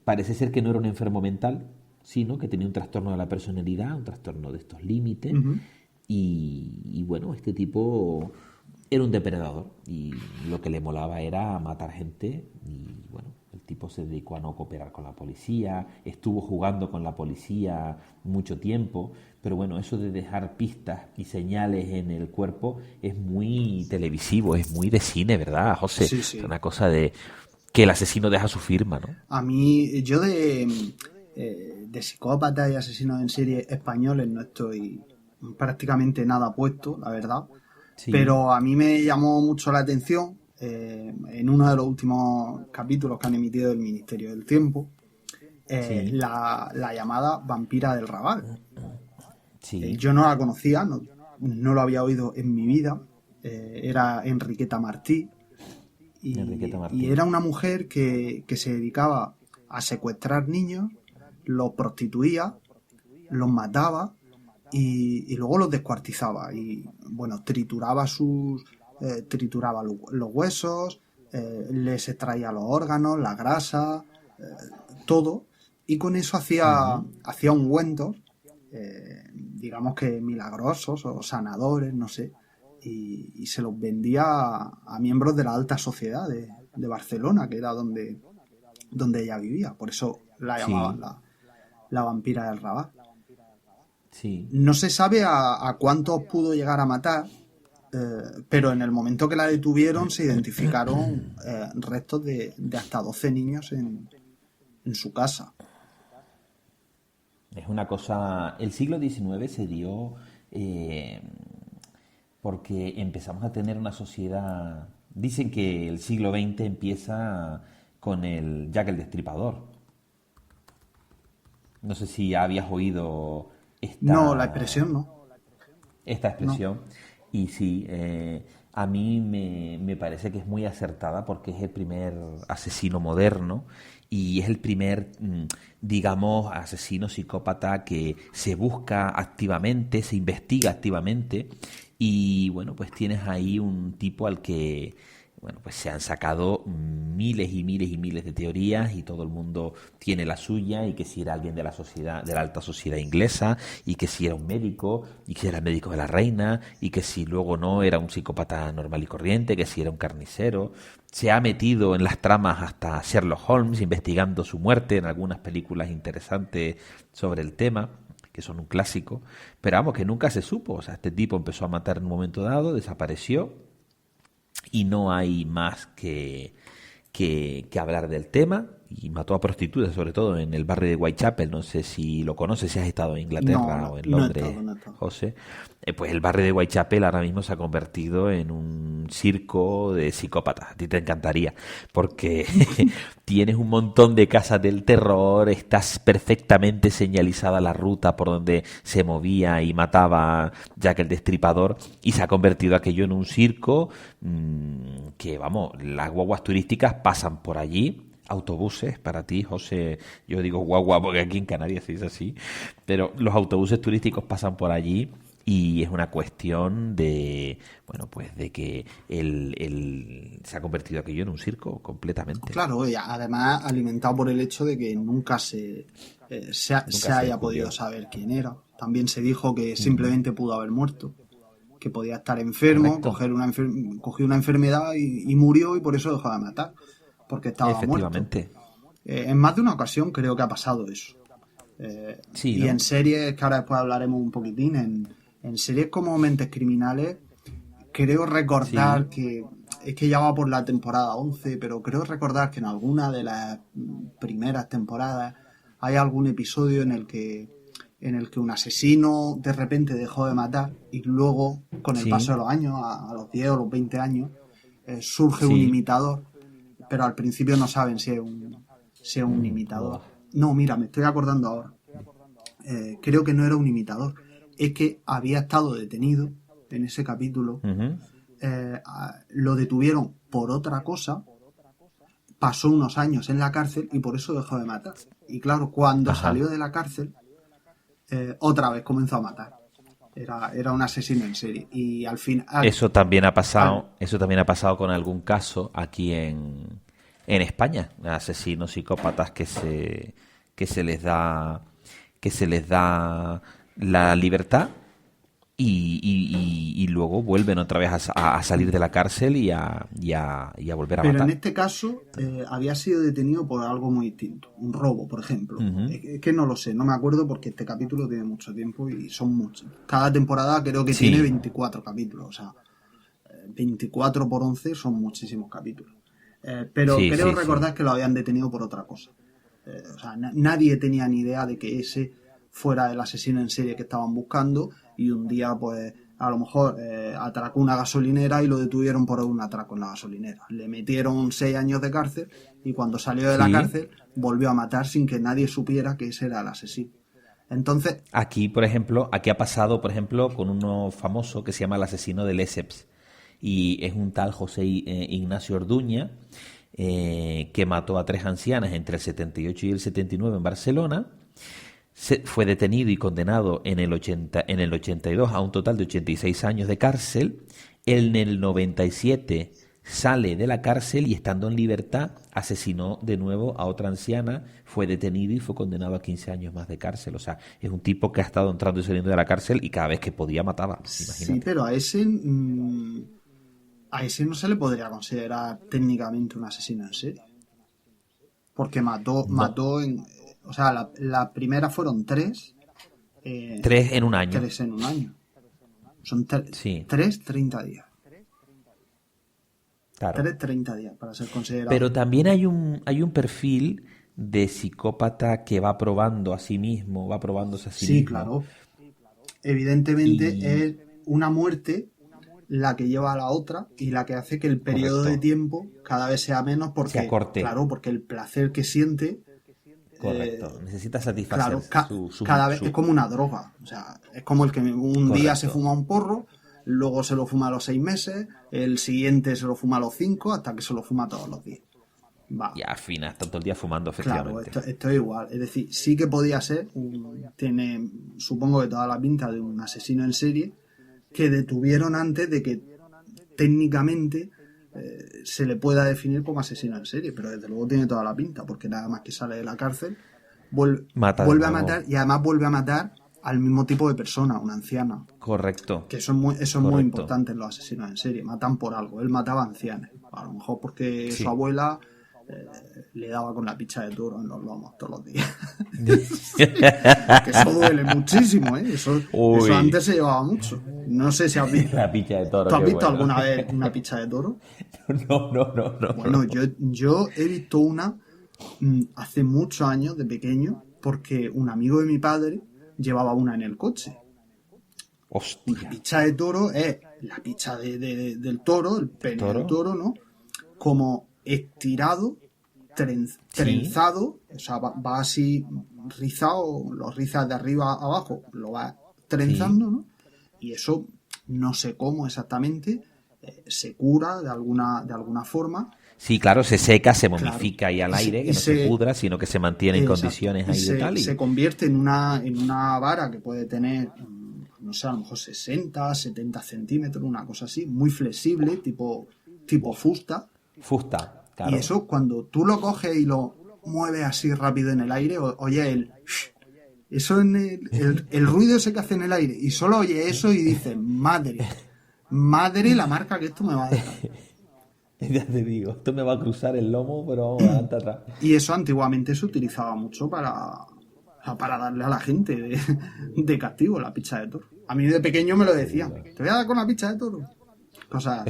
parece ser que no era un enfermo mental, sino que tenía un trastorno de la personalidad, un trastorno de estos límites. Ujú. Y bueno, este tipo era un depredador y lo que le molaba era matar gente. Y bueno, el tipo se dedicó a no cooperar con la policía, estuvo jugando con la policía mucho tiempo, pero bueno, eso de dejar pistas y señales en el cuerpo es muy televisivo, es muy de cine, ¿verdad, José? Sí, Es sí. una cosa de que el asesino deja su firma, ¿no? A mí, yo de psicópatas y asesinos en serie españoles no estoy prácticamente nada puesto, la verdad. Sí, Pero a mí me llamó mucho la atención en uno de los últimos capítulos que han emitido del Ministerio del Tiempo, sí, la llamada Vampira del Raval. sí, Yo no la conocía, no lo había oído en mi vida. Era Enriqueta Martí Enriqueta y Martí. era una mujer que se dedicaba a secuestrar niños, los prostituía, los mataba y luego los descuartizaba y bueno, trituraba los huesos, les extraía los órganos, la grasa, todo, y con eso Ujú. hacía ungüentos, digamos que milagrosos o sanadores, no sé, y se los vendía a miembros de la alta sociedad de Barcelona, que era donde ella vivía, por eso la llamaban Sí, la vampira del Raval. sí. No se sabe a cuántos pudo llegar a matar, pero en el momento que la detuvieron se identificaron restos de hasta 12 niños en su casa. Es una cosa. El siglo XIX se dio eh, porque empezamos a tener una sociedad. Dicen que el siglo XX empieza con el Jack el Destripador. No sé si habías oído No, la esta, expresión no. esta No. expresión. Y sí, a mí me parece que es muy acertada porque es el primer asesino moderno y es el primer, digamos, asesino psicópata que se busca activamente, se investiga activamente y bueno, pues tienes ahí un tipo al que bueno, pues se han sacado miles y miles y miles de teorías y todo el mundo tiene la suya y que si era alguien de la sociedad, de la alta sociedad inglesa y que si era un médico y que si era el médico de la reina y que si luego no era un psicópata normal y corriente, que si era un carnicero. Se ha metido en las tramas hasta Sherlock Holmes investigando su muerte en algunas películas interesantes sobre el tema que son un clásico, pero vamos, que nunca se supo, o sea, este tipo empezó a matar en un momento dado, desapareció y no hay más que hablar del tema. Y mató a prostitutas, sobre todo en el barrio de Whitechapel. No sé si lo conoces, si has estado en No, Inglaterra no, o en no he Londres, estado, no he estado. José. Pues el barrio de Whitechapel ahora mismo se ha convertido en un circo de psicópatas. A ti te encantaría, porque tienes un montón de casas del terror, estás perfectamente señalizada la ruta por donde se movía y mataba Jack el Destripador, y se ha convertido aquello en un circo que, vamos, las guaguas turísticas pasan por allí. Autobuses para ti, José, yo digo guagua porque aquí en Canarias se dice así, pero los autobuses turísticos pasan por allí y es una cuestión de, bueno, pues de que se ha convertido aquello en un circo completamente. Claro, y además alimentado por el hecho de que nunca Nunca se se haya podido descubrió. saber quién era. También se dijo que Ujú. simplemente pudo haber muerto, que podía estar enfermo, Correcto, cogió una enfermedad y murió y por eso dejó de matar, porque estaba muerto. efectivamente. En más de una ocasión creo que ha pasado eso. Sí, Y en ¿no? series, que ahora después hablaremos un poquitín, en series como Mentes Criminales, creo recordar Sí, que, es que ya va por la temporada 11, pero creo recordar que en alguna de las primeras temporadas hay algún episodio en el que un asesino de repente dejó de matar y luego, con el paso sí, de los años, a los 10 o los 20 años, surge un sí. imitador, pero al principio no saben si es un imitador. Buah. No, mira, me estoy acordando ahora. Creo que no era un imitador, es que había estado detenido en ese capítulo, Ujú. lo detuvieron por otra cosa, pasó unos años en la cárcel y por eso dejó de matar. Y claro, cuando salió Ajá. de la cárcel, otra vez comenzó a matar. Era un asesino en serie. Y al fin, Eso también ha al- pasado, eso también ha pasado con algún caso aquí en España, asesinos psicópatas que se les da la libertad y luego vuelven otra vez a salir de la cárcel y a volver a Pero matar. en este caso había sido detenido por algo muy distinto. Un robo, por ejemplo. Ujú. Es que no lo sé, no me acuerdo porque este capítulo tiene mucho tiempo y son muchos. Cada temporada creo que Sí. tiene 24 capítulos. O sea, 24 por 11 son muchísimos capítulos. Pero Sí, creo sí, sí. recordar que lo habían detenido por otra cosa. O sea, nadie tenía ni idea de que ese fuera el asesino en serie que estaban buscando y un día pues a lo mejor atracó una gasolinera y lo detuvieron por un atraco en la gasolinera. Le metieron 6 años de cárcel y cuando salió de la Sí. cárcel volvió a matar sin que nadie supiera que ese era el asesino. Entonces, Aquí, por ejemplo, aquí ha pasado, por ejemplo, con uno famoso que se llama el asesino de Lesseps. Y es un tal José Ignacio Orduña, que mató a 3 ancianas entre el 78 y el 79 en Barcelona. Fue detenido y condenado en el 82 a un total de 86 años de cárcel. En el 97 sale de la cárcel y estando en libertad asesinó de nuevo a otra anciana, fue detenido y fue condenado a 15 años más de cárcel. O sea, es un tipo que ha estado entrando y saliendo de la cárcel y cada vez que podía mataba. sí, Imagínate. pero a ese no se le podría considerar técnicamente un asesino en serie. Porque No, o sea, la primera fueron 3, 3 en un año. 3 en un año. Son Sí, 3, 30 días. claro. 3, 30 días para ser considerado. Pero también hay un perfil de psicópata que va probando a sí mismo, va probándose a sí Sí, mismo. claro. Evidentemente Y es una muerte la que lleva a la otra y la que hace que el periodo de correcto, tiempo cada vez sea menos se porque, acorte. claro, porque el placer que siente, Correcto. Necesita satisfacer claro, cada vez es su... como una droga. O sea, es como el que un día se Correcto. fuma un porro, luego se lo fuma a los 6 meses, el siguiente se lo fuma a los 5, hasta que se lo fuma todos los días. Va. Y al final está todo el día fumando, Claro, efectivamente. esto es igual. Es decir, sí que podía ser, tiene, supongo que toda la pinta de un asesino en serie, que detuvieron antes de que técnicamente se le pueda definir como asesino en serie, pero desde luego tiene toda la pinta, porque nada más que sale de la cárcel, Mata de vuelve a nuevo. matar y además vuelve a matar al mismo tipo de persona, una anciana. Correcto. Que eso es muy Correcto. importante en los asesinos en serie, matan por algo. Él mataba ancianos, a lo mejor porque su Sí. abuela le daba con la picha de toro en los lomos todos los días. Que eso duele muchísimo, ¿eh? Eso Uy, antes se llevaba mucho. No sé si has visto. la picha de toro, ¿Tú has qué visto bueno. alguna vez una picha de toro? No, no, no, no. Bueno, no. yo he visto una hace muchos años de pequeño porque un amigo de mi padre llevaba una en el coche. Una Hostia. picha de toro es la picha del toro, el pene ¿Toro? del toro, ¿no? Como estirado, Sí. trenzado, o sea, va así rizado, lo rizas de arriba a abajo, lo va trenzando, Sí. ¿no? Y eso, no sé cómo exactamente, se cura de alguna forma. Sí, claro, se seca, se Claro. momifica ahí al Y se- aire, y que no se se- pudra, sino que se mantiene en Exacto. condiciones Y ahí de tal. se convierte en una vara que puede tener, no sé, a lo mejor 60, 70 centímetros, una cosa así, muy flexible, tipo fusta. Fusta, claro. Y eso, cuando tú lo coges y lo mueves así rápido en el aire, oye eso en el ruido ese que hace en el aire. Y solo oye eso y dices, madre la marca que esto me va a dejar. Ya te digo, esto me va a cruzar el lomo, pero vamos adelante atrás. Y eso antiguamente se utilizaba mucho para darle a la gente de castigo la picha de toro. A mí de pequeño me lo decían, te voy a dar con la picha de toro. Cosas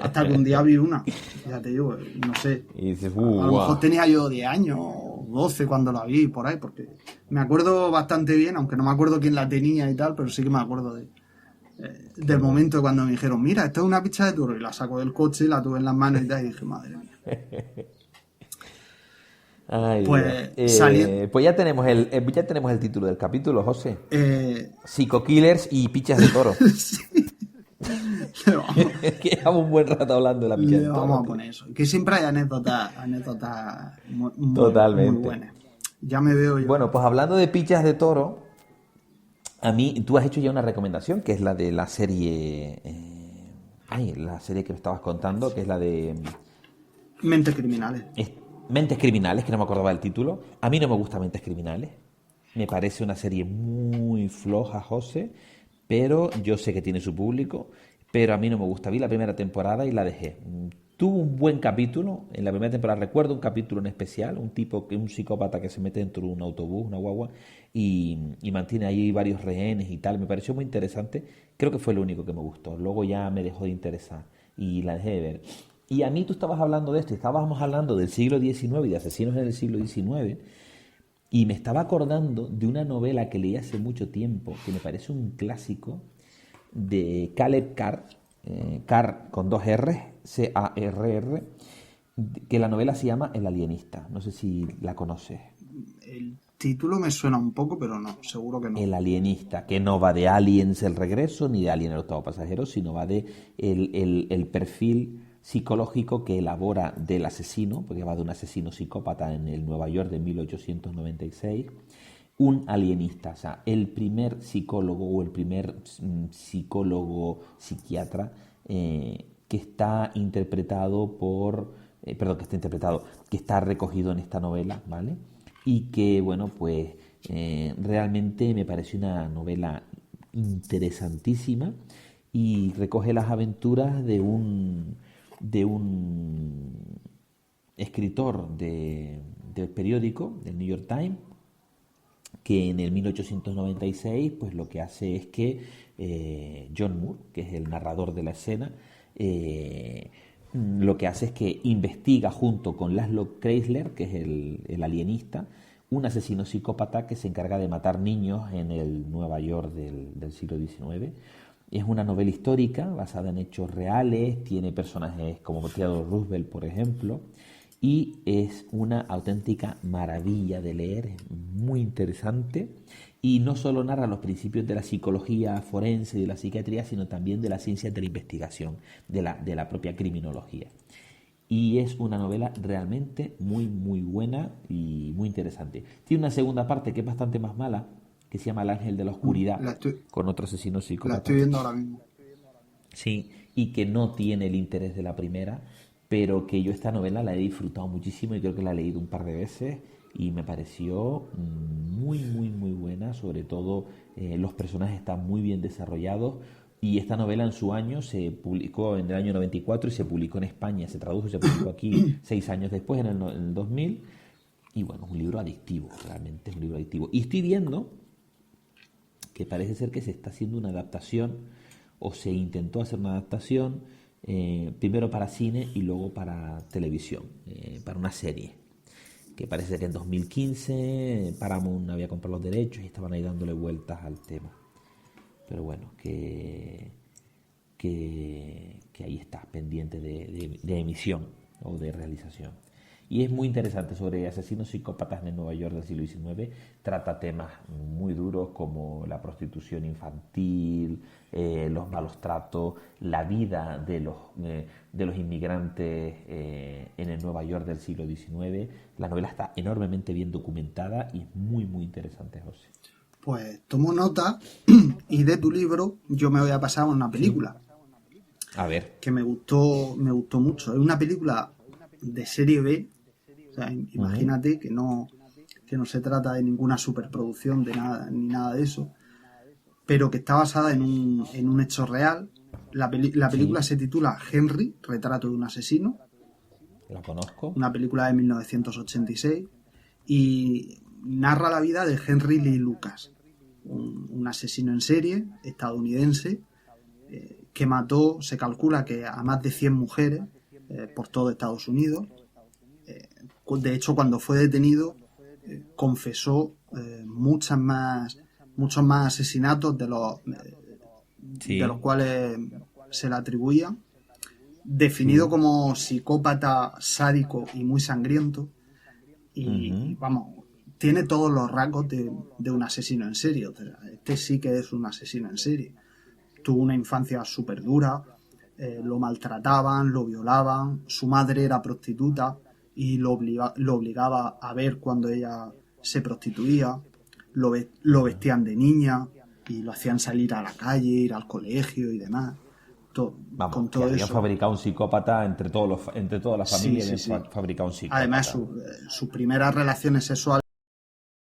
hasta que un día vi una, ya te digo, no sé, Y dices, a lo guau. mejor tenía yo 10 años o 12 cuando la vi por ahí, porque me acuerdo bastante bien, aunque no me acuerdo quién la tenía y tal, pero sí que me acuerdo del momento cuando me dijeron, mira, esto es una picha de toro, y la saco del coche, la tuve en las manos y tal, y dije, madre mía. Ay, Pues, Dios. Pues ya tenemos el título del capítulo, José. Psico-killers y pichas de toro. Le vamos, Que llevamos un buen rato hablando de la picha de le toro. vamos a tío. poner eso. Que siempre hay anécdotas muy Totalmente. buenas. Ya me veo yo. Bueno, pues hablando de pichas de toro, a mí, tú has hecho ya una recomendación, que es la de la serie... la serie que me estabas contando, que es la de Mentes Criminales. Es Mentes Criminales, que no me acordaba del título. A mí no me gusta Mentes Criminales. Me parece una serie muy floja, José, pero yo sé que tiene su público, pero a mí no me gusta. Vi la primera temporada y la dejé. Tuvo un buen capítulo. En la primera temporada recuerdo un capítulo en especial, un psicópata que se mete dentro de un autobús, una guagua, y mantiene ahí varios rehenes y tal. Me pareció muy interesante. Creo que fue lo único que me gustó. Luego ya me dejó de interesar y la dejé de ver. Y a mí tú estabas hablando de esto, estábamos hablando del siglo XIX y de asesinos en el siglo XIX, y me estaba acordando de una novela que leí hace mucho tiempo, que me parece un clásico, de Caleb Carr, Carr con dos R, C-A-R-R, que la novela se llama El alienista. No sé si la conoces. El título me suena un poco, pero no, seguro que no. El alienista, que no va de Aliens el regreso, ni de Alien el octavo pasajero, sino va de el perfil psicológico que elabora del asesino, porque va de un asesino psicópata en el Nueva York de 1896, un alienista, o sea, el primer psicólogo o el primer psicólogo psiquiatra que está interpretado por, que está recogido en esta novela, ¿vale? Y que, bueno, pues realmente me pareció una novela interesantísima y recoge las aventuras de un escritor del periódico, del New York Times, que en el 1896 pues lo que hace es que John Moore, que es el narrador de la escena, lo que hace es que investiga junto con Laszlo Kreisler, que es el alienista, un asesino psicópata que se encarga de matar niños en el Nueva York del siglo XIX. Es una novela histórica basada en hechos reales, tiene personajes como Theodore Roosevelt, por ejemplo, y es una auténtica maravilla de leer, es muy interesante y no solo narra los principios de la psicología forense y de la psiquiatría, sino también de las ciencias de la investigación, de la propia criminología. Y es una novela realmente muy, muy buena y muy interesante. Tiene una segunda parte que es bastante más mala, que se llama El Ángel de la Oscuridad, con otro asesino La psicópata. estoy viendo ahora mismo. Sí, y que no tiene el interés de la primera, pero que yo esta novela la he disfrutado muchísimo y creo que la he leído un par de veces y me pareció muy, muy, muy buena. Sobre todo los personajes están muy bien desarrollados y esta novela en su año se publicó en el año 94 y se publicó en España, se tradujo y se publicó aquí 6 años después, en el 2000. Y bueno, es un libro adictivo, realmente es un libro adictivo. Y estoy viendo que parece ser que se está haciendo una adaptación o se intentó hacer una adaptación primero para cine y luego para televisión, para una serie que parece que en 2015 Paramount había comprado los derechos y estaban ahí dándole vueltas al tema, pero bueno, que ahí está pendiente de emisión o de realización. Y es muy interesante sobre asesinos psicópatas en el Nueva York del siglo XIX. Trata temas muy duros como la prostitución infantil, los malos tratos, la vida de los inmigrantes en el Nueva York del siglo XIX. La novela está enormemente bien documentada y es muy, muy interesante, José. Pues tomo nota y de tu libro yo me voy a pasar a una película. Sí. A ver. Que me gustó mucho. Es una película de serie B. O sea, imagínate que no se trata de ninguna superproducción de nada, ni nada de eso, pero que está basada en un hecho real. La película se titula Henry, retrato de un asesino. La conozco. Una película de 1986 y narra la vida de Henry Lee Lucas, un asesino en serie estadounidense que mató, se calcula que a más de 100 mujeres por todo Estados Unidos. De hecho, cuando fue detenido, confesó muchos más asesinatos de los cuales se le atribuían. Definido como psicópata, sádico y muy sangriento. Y vamos, tiene todos los rasgos de un asesino en serie. O sea, este sí que es un asesino en serie. Tuvo una infancia súper dura, lo maltrataban, lo violaban, su madre era prostituta y lo obligaba a ver cuando ella se prostituía, lo vestían de niña y lo hacían salir a la calle, ir al colegio y demás. Vamos, con que todo habían eso. fabricado un psicópata entre toda la Sí, familia, sí, habían sí. fabricado un psicópata. Además, sus primeras relaciones sexuales